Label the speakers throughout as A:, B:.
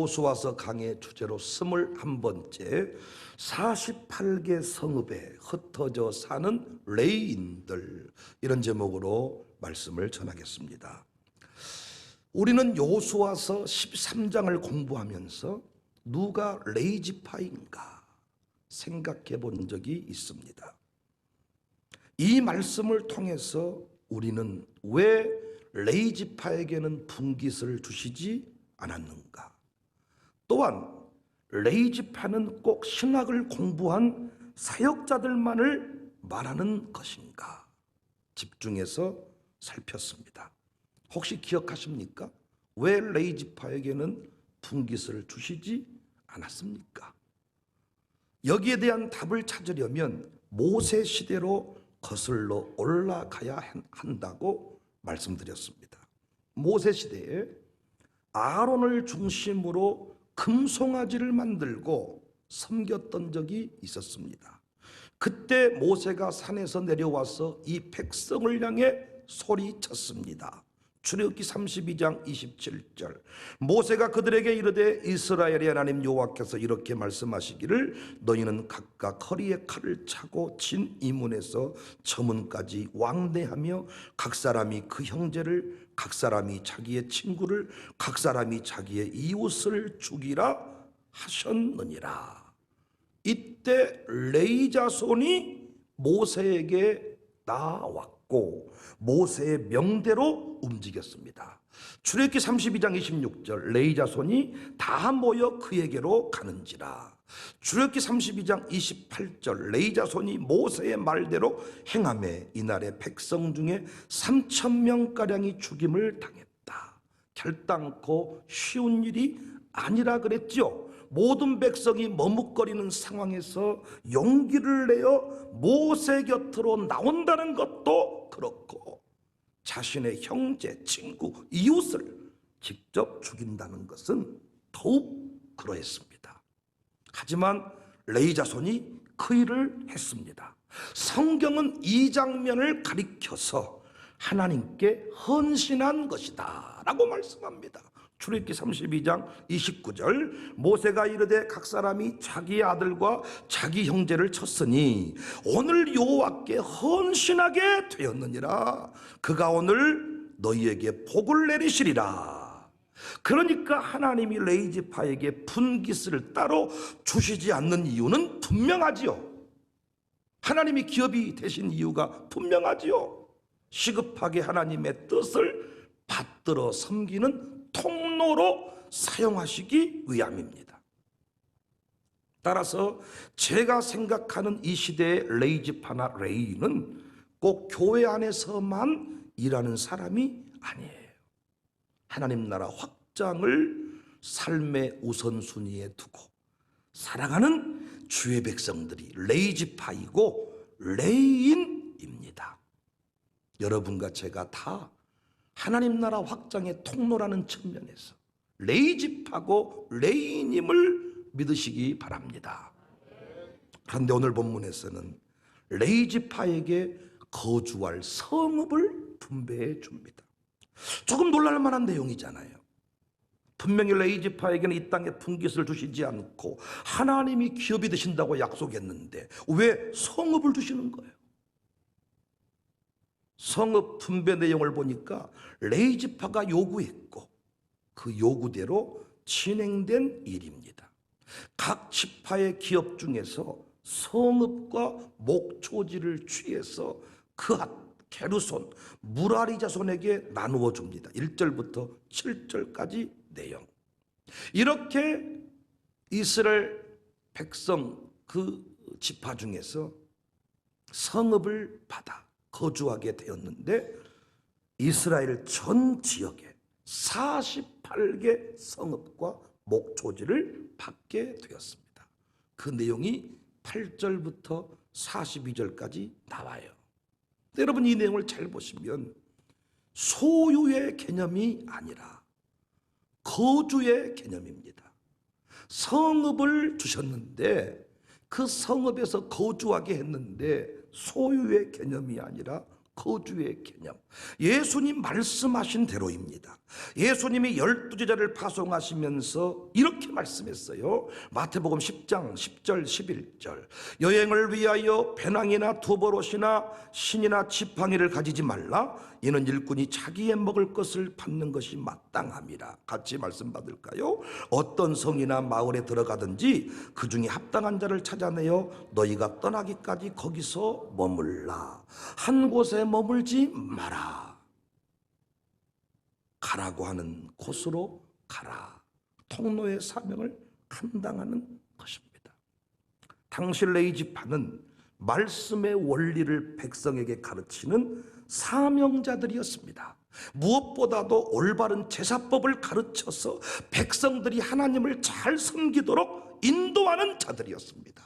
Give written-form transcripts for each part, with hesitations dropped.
A: 여호수아서 강의 주제로 21번째 48개 성읍에 흩어져 사는 레위인들, 이런 제목으로 말씀을 전하겠습니다. 우리는 여호수아서 13장을 공부하면서 누가 레위 지파인가 생각해 본 적이 있습니다. 이 말씀을 통해서 우리는 왜 레위 지파에게는 분깃을 주시지 않았는가, 또한 레위 지파는 꼭 신학을 공부한 사역자들만을 말하는 것인가 집중해서 살폈습니다. 혹시 기억하십니까? 왜 레위 지파에게는 분깃을 주시지 않았습니까? 여기에 대한 답을 찾으려면 모세 시대로 거슬러 올라가야 한다고 말씀드렸습니다. 모세 시대에 아론을 중심으로 금송아지를 만들고 섬겼던 적이 있었습니다. 그때 모세가 산에서 내려와서 이 백성을 향해 소리쳤습니다. 출애굽기 32장 27절, 모세가 그들에게 이르되 이스라엘의 하나님 여호와께서 이렇게 말씀하시기를 너희는 각각 허리에 칼을 차고 진 이문에서 저문까지 왕래하며 각 사람이 그 형제를, 각 사람이 자기의 친구를, 각 사람이 자기의 이웃을 죽이라 하셨느니라. 이때 레위 자손이 모세에게 나왔고 모세의 명대로 움직였습니다. 출애굽기 32장 26절, 레위 자손이 다 모여 그에게로 가는지라. 출애굽기 32장 28절, 레위 자손이 모세의 말대로 행하매 이날에 백성 중에 3,000명가량이 죽임을 당했다. 결단코 쉬운 일이 아니라 그랬죠. 모든 백성이 머뭇거리는 상황에서 용기를 내어 모세 곁으로 나온다는 것도 그렇고 자신의 형제, 친구, 이웃을 직접 죽인다는 것은 더욱 그러했습니다. 하지만 레위 자손이 그 일을 했습니다. 성경은 이 장면을 가리켜서 하나님께 헌신한 것이다 라고 말씀합니다. 출애굽기 32장 29절, 모세가 이르되 각 사람이 자기 아들과 자기 형제를 쳤으니 오늘 여호와께 헌신하게 되었느니라. 그가 오늘 너희에게 복을 내리시리라. 그러니까 하나님이 레위 지파에게 분깃을 따로 주시지 않는 이유는 분명하지요. 하나님이 기업이 되신 이유가 분명하지요. 시급하게 하나님의 뜻을 받들어 섬기는 통로로 사용하시기 위함입니다. 따라서 제가 생각하는 이 시대의 레위 지파나 레위인은 꼭 교회 안에서만 일하는 사람이 아니에요. 하나님 나라 확장을 삶의 우선순위에 두고 살아가는 주의 백성들이 레위 지파이고 레위인입니다. 여러분과 제가 다 하나님 나라 확장의 통로라는 측면에서 레위 지파고 레위인임을 믿으시기 바랍니다. 그런데 오늘 본문에서는 레위 지파에게 거주할 성읍을 분배해 줍니다. 조금 놀랄 만한 내용이잖아요. 분명히 레위 지파에게는 이 땅에 분깃을 주시지 않고 하나님이 기업이 되신다고 약속했는데 왜 성읍을 주시는 거예요? 성읍 분배 내용을 보니까 레위 지파가 요구했고 그 요구대로 진행된 일입니다. 각 지파의 기업 중에서 성읍과 목초지를 취해서 그핫, 게르손, 무라리 자손에게 나누어 줍니다. 1절부터 7절까지 내용. 이렇게 이스라엘 백성 그 지파 중에서 성읍을 받아 거주하게 되었는데 이스라엘 전 지역에 48개 성읍과 목초지를 받게 되었습니다. 그 내용이 8절부터 42절까지 나와요. 여러분 이 내용을 잘 보시면 소유의 개념이 아니라 거주의 개념입니다. 성읍을 주셨는데 그 성읍에서 거주하게 했는데 소유의 개념이 아니라 거주의 개념, 예수님 말씀하신 대로입니다. 예수님이 12제자를 파송하시면서 이렇게 말씀했어요. 마태복음 10장 10절 11절, 여행을 위하여 배낭이나 두버롯이나 신이나 지팡이를 가지지 말라. 이는 일꾼이 자기의 먹을 것을 받는 것이 마땅함이라. 같이 말씀 받을까요? 어떤 성이나 마을에 들어가든지 그 중에 합당한 자를 찾아내어 너희가 떠나기까지 거기서 머물라. 한 곳에 머물지 마라. 가라고 하는 곳으로 가라. 통로의 사명을 감당하는 것입니다. 당시 레이지파는 말씀의 원리를 백성에게 가르치는 사명자들이었습니다. 무엇보다도 올바른 제사법을 가르쳐서 백성들이 하나님을 잘 섬기도록 인도하는 자들이었습니다.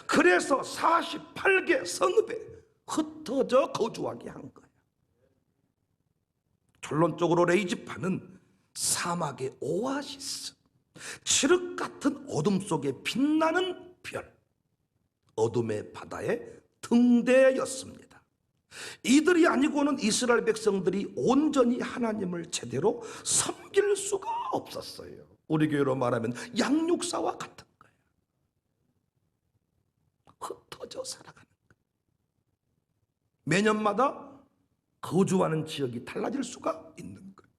A: 그래서 48개 성읍에 흩어져 거주하게 한 거예요. 결론적으로 레이지파는 사막의 오아시스, 칠흑 같은 어둠 속에 빛나는 별, 어둠의 바다의 등대였습니다. 이들이 아니고는 이스라엘 백성들이 온전히 하나님을 제대로 섬길 수가 없었어요. 우리 교회로 말하면 양육사와 같은 거예요. 흩어져 살아가는 거예요. 매년마다 거주하는 지역이 달라질 수가 있는 거예요.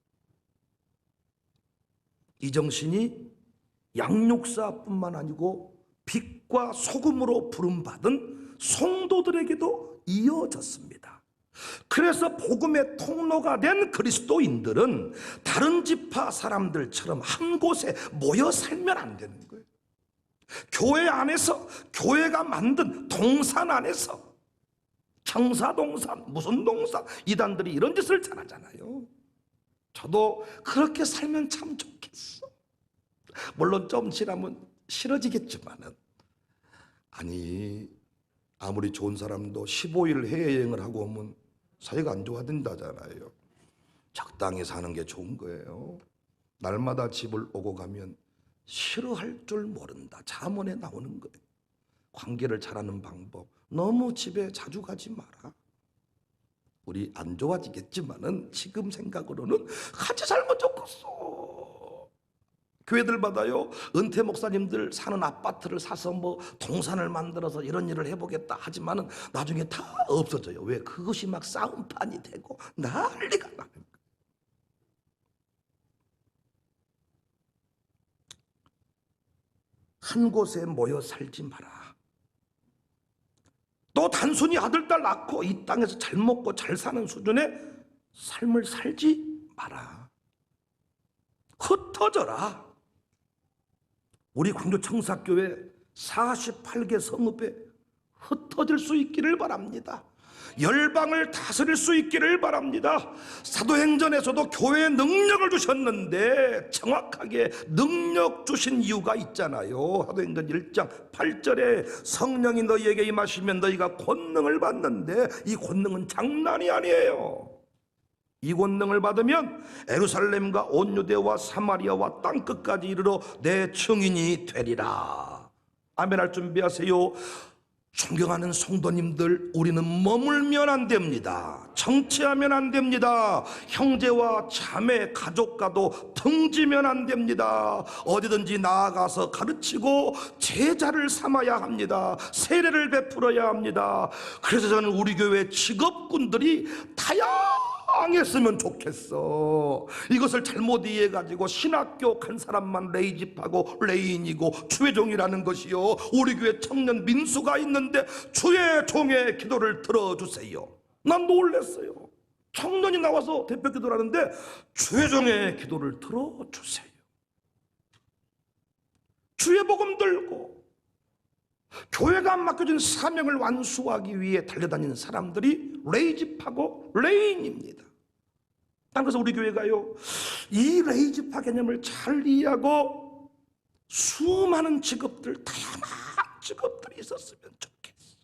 A: 이 정신이 양육사뿐만 아니고 빛과 소금으로 부름받은 성도들에게도 이어졌습니다. 그래서 복음의 통로가 된 그리스도인들은 다른 지파 사람들처럼 한 곳에 모여 살면 안 되는 거예요. 교회 안에서, 교회가 만든 동산 안에서, 청사동산, 무슨 동산, 이단들이 이런 짓을 잘하잖아요. 저도 그렇게 살면 참 좋겠어. 물론 좀 지나면 싫어지겠지만은, 아니 아무리 좋은 사람도 15일 해외여행을 하고 오면 사이가 안 좋아진다잖아요. 적당히 사는 게 좋은 거예요. 날마다 집을 오고 가면 싫어할 줄 모른다. 잠언에 나오는 거예요. 관계를 잘하는 방법, 너무 집에 자주 가지 마라. 우리 안 좋아지겠지만은 지금 생각으로는 같이 살면 좋겠어. 교회들마다요, 은퇴 목사님들 사는 아파트를 사서 뭐 동산을 만들어서 이런 일을 해보겠다 하지만은 나중에 다 없어져요. 왜? 그것이 막 싸움판이 되고 난리가 나는 거예요. 한 곳에 모여 살지 마라. 또 단순히 아들, 딸 낳고 이 땅에서 잘 먹고 잘 사는 수준의 삶을 살지 마라. 흩어져라. 우리 광주 청사교회 48개 성읍에 흩어질 수 있기를 바랍니다. 열방을 다스릴 수 있기를 바랍니다. 사도행전에서도 교회에 능력을 주셨는데 정확하게 능력 주신 이유가 있잖아요. 사도행전 1장 8절에 성령이 너희에게 임하시면 너희가 권능을 받는데, 이 권능은 장난이 아니에요. 이 권능을 받으면 예루살렘과 온 유대와 사마리아와 땅끝까지 이르러 내 증인이 되리라. 아멘할 준비하세요. 존경하는 성도님들, 우리는 머물면 안 됩니다. 정치하면 안 됩니다. 형제와 자매, 가족과도 등지면 안 됩니다. 어디든지 나아가서 가르치고 제자를 삼아야 합니다. 세례를 베풀어야 합니다. 그래서 저는 우리 교회 직업군들이 다양했으면 좋겠어. 이것을 잘못 이해해가지고 신학교 간 사람만 레이집하고 레인이고 주의 종이라는 것이요, 우리 교회 청년 민수가 있는데 주의 종의 기도를 들어주세요. 난 놀랐어요. 청년이 나와서 대표 기도를 하는데 주의 종의 기도를 들어주세요. 주의 복음 들고 교회가 맡겨진 사명을 완수하기 위해 달려다니는 사람들이 레이집하고 레인입니다. 그래서 우리 교회가요, 이 레이집화 개념을 잘 이해하고 수많은 직업들, 다양한 직업들이 있었으면 좋겠어.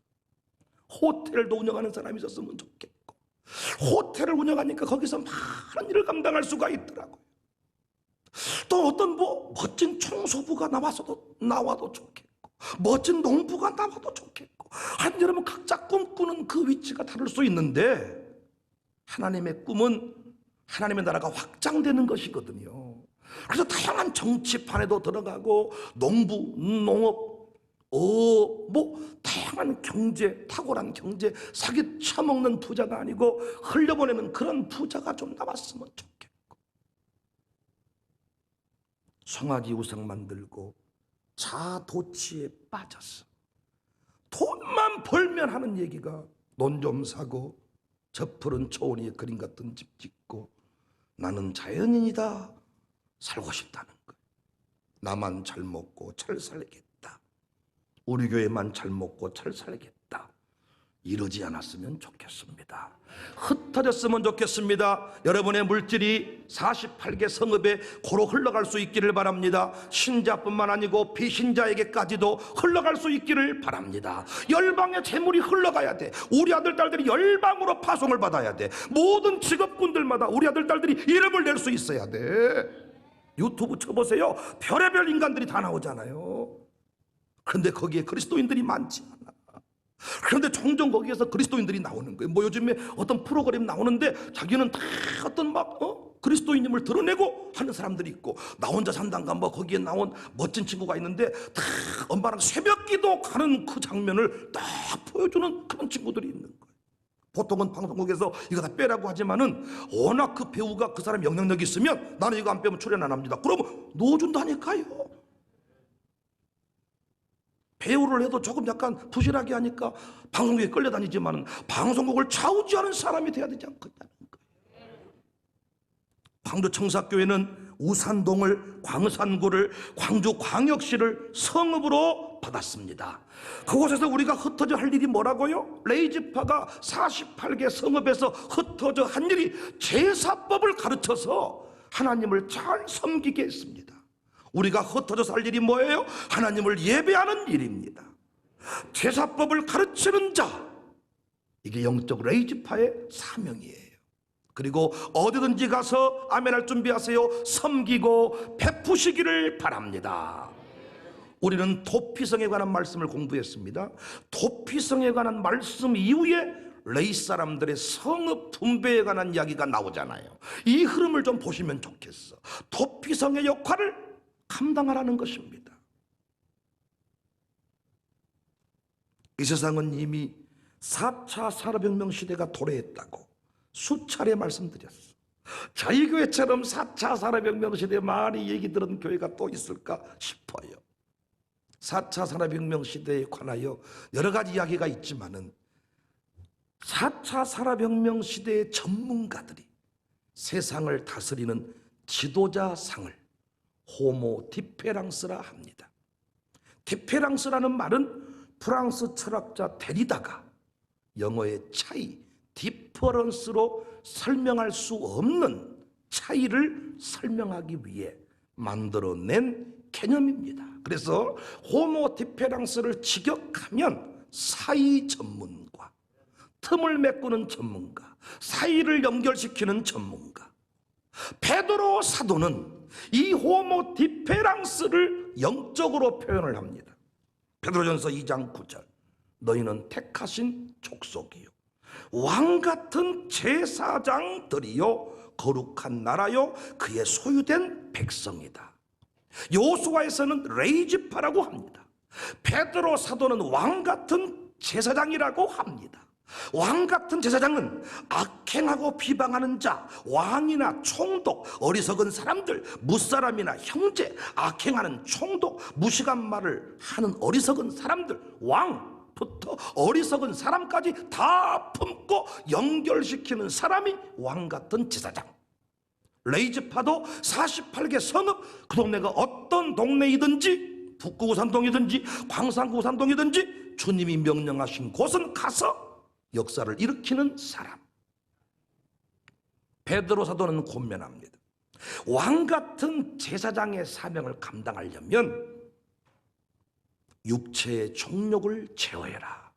A: 호텔도 운영하는 사람이 있었으면 좋겠고, 호텔을 운영하니까 거기서 많은 일을 감당할 수가 있더라고요. 또 어떤 멋진 청소부가 나와도 좋겠고, 멋진 농부가 나와도 좋겠고, 한여러분 각자 꿈꾸는 그 위치가 다를 수 있는데, 하나님의 꿈은 하나님의 나라가 확장되는 것이거든요. 그래서 다양한 정치판에도 들어가고 농부, 농업, 다양한 경제, 탁월한 경제, 사기 쳐먹는 부자가 아니고 흘려보내는 그런 부자가 좀 나왔으면 좋겠고, 송아지 우상 만들고 자도취에 빠졌어. 돈만 벌면 하는 얘기가 논 좀 사고 저 푸른 초원위에 그림 같은 집 짓고 나는 자연인이다, 살고 싶다는 거예요. 나만 잘 먹고 잘 살겠다, 우리 교회만 잘 먹고 잘 살겠다, 이러지 않았으면 좋겠습니다. 흩어졌으면 좋겠습니다. 여러분의 물질이 48개 성읍에 고루 흘러갈 수 있기를 바랍니다. 신자뿐만 아니고 비신자에게까지도 흘러갈 수 있기를 바랍니다. 열방의 재물이 흘러가야 돼. 우리 아들 딸들이 열방으로 파송을 받아야 돼. 모든 직업군들마다 우리 아들 딸들이 이름을 낼 수 있어야 돼. 유튜브 쳐보세요. 별의별 인간들이 다 나오잖아요. 그런데 거기에 그리스도인들이 많지 않아. 그런데 종종 거기에서 그리스도인들이 나오는 거예요. 요즘에 어떤 프로그램 나오는데 자기는 다 어떤 그리스도인임을 드러내고 하는 사람들이 있고, 나 혼자 산단가 거기에 나온 멋진 친구가 있는데 다 엄마랑 새벽기도 가는 그 장면을 딱 보여주는 그런 친구들이 있는 거예요. 보통은 방송국에서 이거 다 빼라고 하지만은 워낙 그 배우가 그 사람 영향력이 있으면 나는 이거 안 빼면 출연 안 합니다. 그러면 넣어준다니까요. 배우를 해도 조금 약간 부실하게 하니까 방송국에 끌려다니지만 방송국을 좌우지하는 사람이 돼야 되지 않겠다는 거예요. 광주 청사교회는 우산동을, 광산구를, 광주광역시를 성읍으로 받았습니다. 그곳에서 우리가 흩어져 할 일이 뭐라고요? 레이지파가 48개 성읍에서 흩어져 한 일이 제사법을 가르쳐서 하나님을 잘 섬기게 했습니다. 우리가 흩어져서 할 일이 뭐예요? 하나님을 예배하는 일입니다. 제사법을 가르치는 자, 이게 영적 레이지파의 사명이에요. 그리고 어디든지 가서 아멘할 준비하세요. 섬기고 베푸시기를 바랍니다. 우리는 도피성에 관한 말씀을 공부했습니다. 도피성에 관한 말씀 이후에 레이 사람들의 성읍 분배에 관한 이야기가 나오잖아요. 이 흐름을 좀 보시면 좋겠어. 도피성의 역할을 감당하라는 것입니다. 이 세상은 이미 4차 산업혁명 시대가 도래했다고 수차례 말씀드렸어. 저희 교회처럼 4차 산업혁명 시대에 많이 얘기 들은 교회가 또 있을까 싶어요. 4차 산업혁명 시대에 관하여 여러 가지 이야기가 있지만은 4차 산업혁명 시대의 전문가들이 세상을 다스리는 지도자상을 호모 디페랑스라 합니다. 디페랑스라는 말은 프랑스 철학자 데리다가 영어의 차이, 디퍼런스로 설명할 수 없는 차이를 설명하기 위해 만들어낸 개념입니다. 그래서 호모 디페랑스를 직역하면 사이 전문가, 틈을 메꾸는 전문가, 사이를 연결시키는 전문가. 베드로 사도는 이 호모 디페랑스를 영적으로 표현을 합니다. 베드로전서 2장 9절, 너희는 택하신 족속이요 왕같은 제사장들이요 거룩한 나라요 그의 소유된 백성이다. 요수아에서는 레이지파라고 합니다. 베드로 사도는 왕같은 제사장이라고 합니다. 왕같은 제사장은 악행하고 비방하는 자, 왕이나 총독, 어리석은 사람들, 무사람이나 형제, 악행하는 총독, 무식한 말을 하는 어리석은 사람들, 왕부터 어리석은 사람까지 다 품고 연결시키는 사람이 왕같은 제사장. 레이지파도 48개 성읍, 그 동네가 어떤 동네이든지 북구우산동이든지 광산구우산동이든지 주님이 명령하신 곳은 가서 역사를 일으키는 사람. 베드로 사도는 권면합니다. 왕같은 제사장의 사명을 감당하려면 육체의 정욕을 제어해라.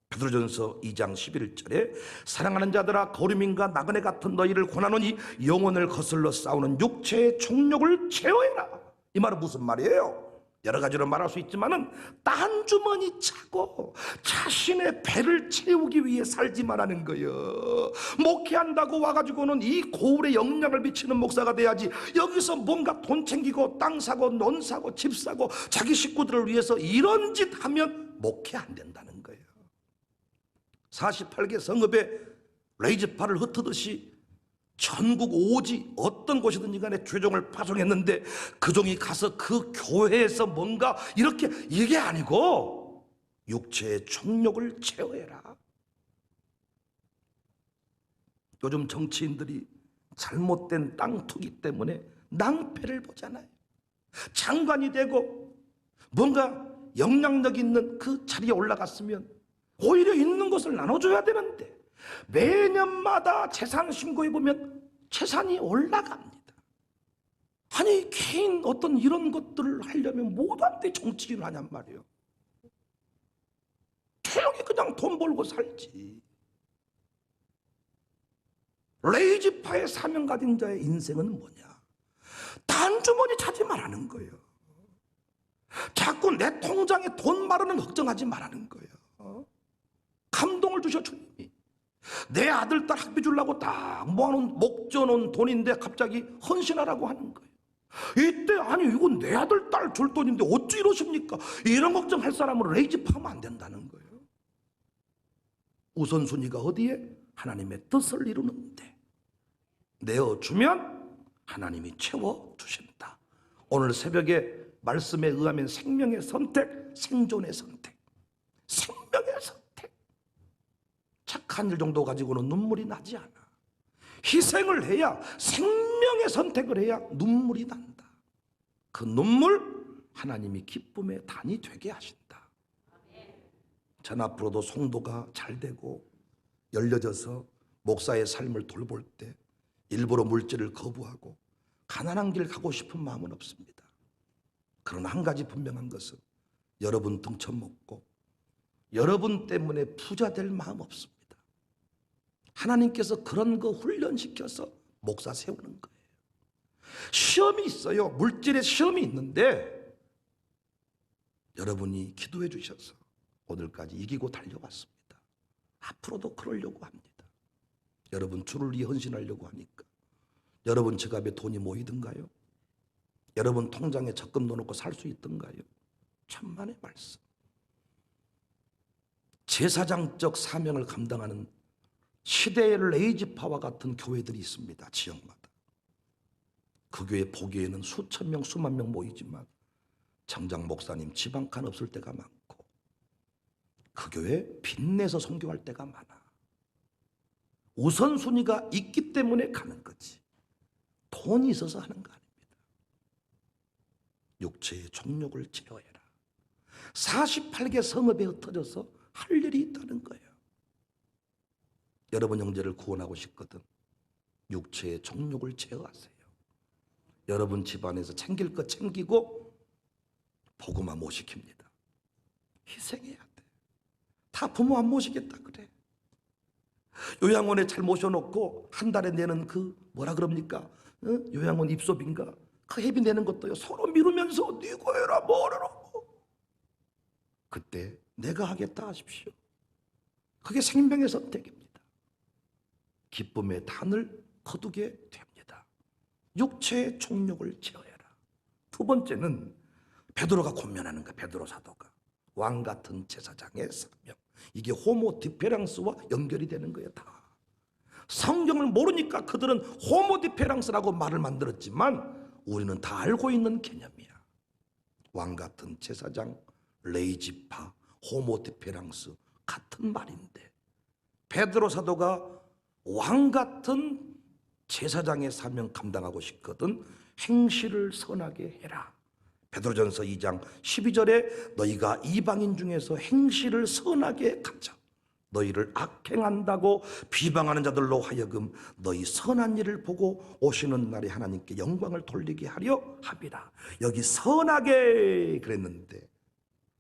A: 베드로전서 2장 11절에 사랑하는 자들아 거류민과 나그네 같은 너희를 권하노니 영혼을 거슬러 싸우는 육체의 정욕을 제어해라. 이 말은 무슨 말이에요? 여러 가지로 말할 수 있지만은 딴 주머니 차고 자신의 배를 채우기 위해 살지만 하는 거예요. 목회한다고 와가지고는 이 고울에 영향을 미치는 목사가 돼야지, 여기서 뭔가 돈 챙기고 땅 사고 논 사고 집 사고 자기 식구들을 위해서 이런 짓 하면 목회 안 된다는 거예요. 48개 성읍에 레이즈파를 흩트듯이 전국 오지 어떤 곳이든지 간에 죄종을 파송했는데 그 종이 가서 그 교회에서 뭔가 이렇게, 이게 아니고 육체의 정욕을 제어해라. 요즘 정치인들이 잘못된 땅 투기 때문에 낭패를 보잖아요. 장관이 되고 뭔가 영향력 있는 그 자리에 올라갔으면 오히려 있는 것을 나눠줘야 되는데 매년마다 재산 신고해 보면 재산이 올라갑니다. 아니 개인 어떤 이런 것들을 하려면 뭐한테 정치인을 하냔 말이에요. 조용히 그냥 돈 벌고 살지. 레이지파의 사명 가진 자의 인생은 뭐냐? 단주머니 차지 말라는 거예요. 자꾸 내 통장에 돈 마르는 걱정하지 말라는 거예요. 감동을 주셔 주님이. 내 아들 딸 학비 주려고 딱 모아놓은 목져놓은 돈인데 갑자기 헌신하라고 하는 거예요. 이때 아니 이건 내 아들 딸 줄 돈인데 어찌 이러십니까? 이런 걱정할 사람은 레이지파하면 안 된다는 거예요. 우선순위가 어디에? 하나님의 뜻을 이루는데 내어주면 하나님이 채워주신다. 오늘 새벽에 말씀에 의하면 생명의 선택, 생존의 선택, 생명의 선택. 착한 일 정도 가지고는 눈물이 나지 않아. 희생을 해야, 생명의 선택을 해야 눈물이 난다. 그 눈물 하나님이 기쁨의 단이 되게 하신다. 전 앞으로도 성도가 잘 되고 열려져서 목사의 삶을 돌볼 때 일부러 물질을 거부하고 가난한 길 가고 싶은 마음은 없습니다. 그러나 한 가지 분명한 것은 여러분 등쳐먹고 여러분 때문에 부자 될 마음 없습니다. 하나님께서 그런 거 훈련시켜서 목사 세우는 거예요. 시험이 있어요. 물질의 시험이 있는데 여러분이 기도해 주셔서 오늘까지 이기고 달려왔습니다. 앞으로도 그러려고 합니다. 여러분 주를 위해 헌신하려고 하니까 여러분 지갑에 돈이 모이든가요? 여러분 통장에 적금 넣어놓고 살 수 있던가요? 천만의 말씀. 제사장적 사명을 감당하는 시대의 레이지파와 같은 교회들이 있습니다. 지역마다. 그 교회 보기에는 수천 명 수만 명 모이지만 정작 목사님 집 한 칸 없을 때가 많고 그 교회 빚내서 선교할 때가 많아. 우선순위가 있기 때문에 가는 거지 돈이 있어서 하는 거 아닙니다. 육체의 정욕을 제어해라. 48개 성읍에 흩어져서 할 일이 있다는 거예요. 여러분 형제를 구원하고 싶거든 육체의 정욕을 제어하세요. 여러분 집안에서 챙길 거 챙기고 복음화 못 시킵니다. 희생해야 돼. 다 부모 안 모시겠다 그래. 요양원에 잘 모셔놓고 한 달에 내는 그 뭐라 그럽니까? 요양원 입소비인가? 그 회비 내는 것도요 서로 미루면서 네가 해라 뭐라고. 그때 내가 하겠다 하십시오. 그게 생명의 선택입니다. 기쁨의 단을 거두게 됩니다. 육체의 정욕을 제어해라. 두 번째는 베드로가 권면하는 거야. 베드로 사도가 왕 같은 제사장의 사명. 이게 호모 디페랑스와 연결이 되는 거예요. 다 성경을 모르니까 그들은 호모 디페랑스라고 말을 만들었지만 우리는 다 알고 있는 개념이야. 왕 같은 제사장, 레이지파, 호모 디페랑스 같은 말인데 베드로 사도가 왕 같은 제사장의 사명 감당하고 싶거든 행실을 선하게 해라. 베드로전서 2장 12절에 너희가 이방인 중에서 행실을 선하게 가져 너희를 악행한다고 비방하는 자들로 하여금 너희 선한 일을 보고 오시는 날에 하나님께 영광을 돌리게 하려 함이라. 여기 선하게 그랬는데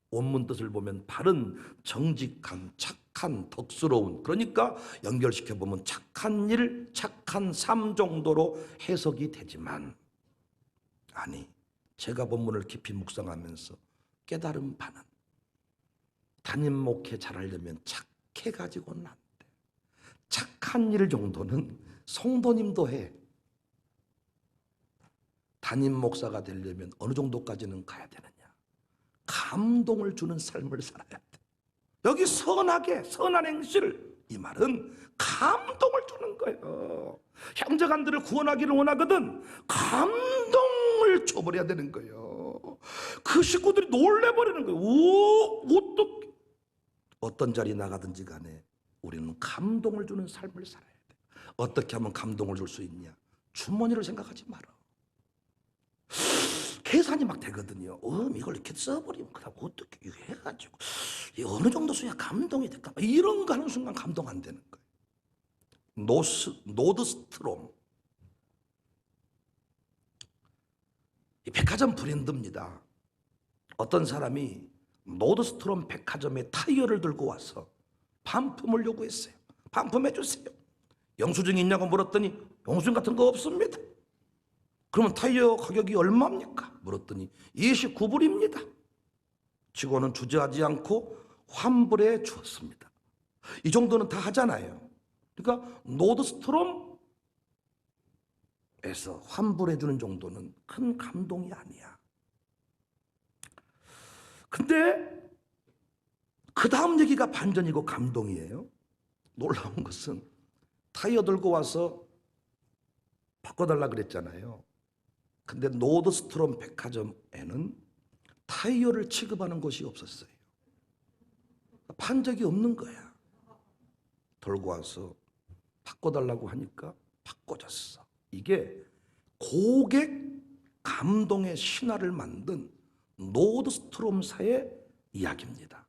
A: 원문 뜻을 보면 바른, 정직한, 착한, 덕스러운, 그러니까 연결시켜보면 착한 일, 착한 삶 정도로 해석이 되지만 아니 제가 본문을 깊이 묵상하면서 깨달은 바는 담임 목회 잘하려면 착해가지고는 안 돼. 착한 일 정도는 성도님도 해. 담임 목사가 되려면 어느 정도까지는 가야 되느냐? 감동을 주는 삶을 살아야 돼. 여기 선하게, 선한 행실, 이 말은 감동을 주는 거예요. 형제간들을 구원하기를 원하거든 감동을 줘버려야 되는 거예요. 그 식구들이 놀래버리는 거예요. 어떻게, 어떤 자리 나가든지 간에 우리는 감동을 주는 삶을 살아야 돼. 어떻게 하면 감동을 줄 수 있냐? 주머니를 생각하지 마라. 계산이 막 되거든요. 이걸 이렇게 써버리면 그다음 어떻게 이거 해가지고 어느 정도 써야 감동이 될까? 이런 거 하는 순간 감동 안 되는 거예요. 노드스트롬, 이 백화점 브랜드입니다. 어떤 사람이 노드스트롬 백화점에 타이어를 들고 와서 반품을 요구했어요. 반품해 주세요. 영수증이 있냐고 물었더니 영수증 같은 거 없습니다. 그러면 타이어 가격이 얼마입니까? 물었더니 29불입니다. 직원은 주저하지 않고 환불해 주었습니다. 이 정도는 다 하잖아요. 그러니까 노드스트롬에서 환불해 주는 정도는 큰 감동이 아니야. 근데 그 다음 얘기가 반전이고 감동이에요. 놀라운 것은 타이어 들고 와서 바꿔달라 그랬잖아요. 근데 노드스트롬 백화점에는 타이어를 취급하는 곳이 없었어요. 판 적이 없는 거야. 들고 와서 바꿔달라고 하니까 바꿔줬어. 이게 고객 감동의 신화를 만든 노드스트롬사의 이야기입니다.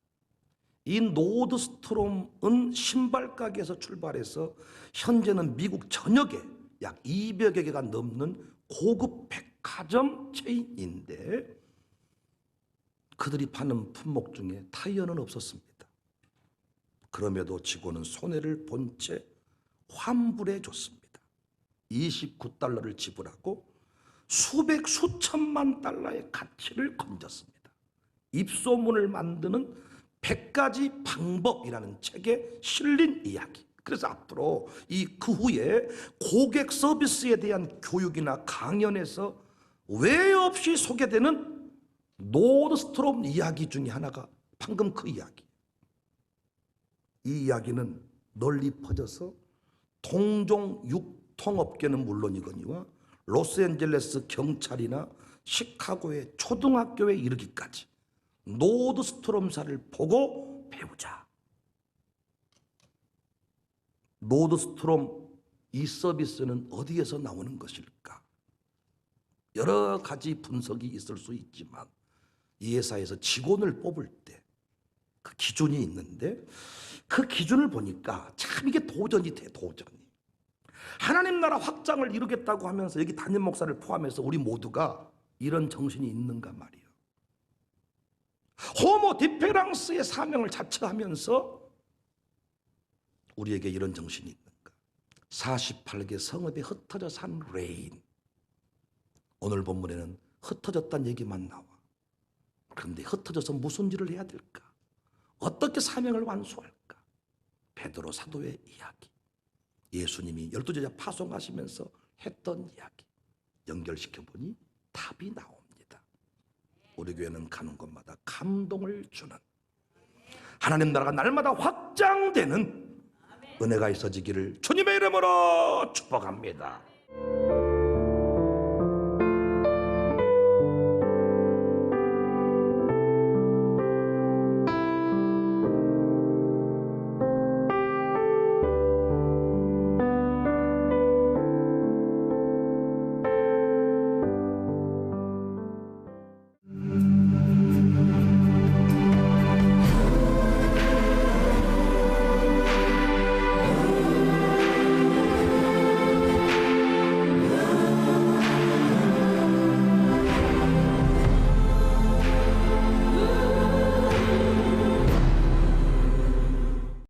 A: 이 노드스트롬은 신발 가게에서 출발해서 현재는 미국 전역에 약 200여 개가 넘는 고급 백화점 체인인데 그들이 파는 품목 중에 타이어는 없었습니다. 그럼에도 직원은 손해를 본 채 환불해 줬습니다. 29달러를 지불하고 수백 수천만 달러의 가치를 건졌습니다. 입소문을 만드는 100가지 방법이라는 책에 실린 이야기. 그래서 앞으로 그 후에 고객 서비스에 대한 교육이나 강연에서 외 없이 소개되는 노드스트롬 이야기 중에 하나가 방금 그 이야기. 이 이야기는 널리 퍼져서 동종 육통업계는 물론이거니와 로스앤젤레스 경찰이나 시카고의 초등학교에 이르기까지 노드스트롬사를 보고 배우자. 노드스트롬 이 서비스는 어디에서 나오는 것일까? 여러 가지 분석이 있을 수 있지만 이 회사에서 직원을 뽑을 때 그 기준이 있는데 그 기준을 보니까 참 이게 도전이 돼. 도전이. 하나님 나라 확장을 이루겠다고 하면서 여기 담임 목사를 포함해서 우리 모두가 이런 정신이 있는가 말이에요. 호모 디페랑스의 사명을 자처하면서 우리에게 이런 정신이 있는가? 48개 성읍에 흩어져 산 레인. 오늘 본문에는 흩어졌다는 얘기만 나와. 그런데 흩어져서 무슨 일을 해야 될까? 어떻게 사명을 완수할까? 베드로 사도의 이야기, 예수님이 12제자 파송하시면서 했던 이야기 연결시켜보니 답이 나옵니다. 우리 교회는 가는 곳마다 감동을 주는, 하나님 나라가 날마다 확장되는 은혜가 있어지기를 주님의 이름으로 축복합니다.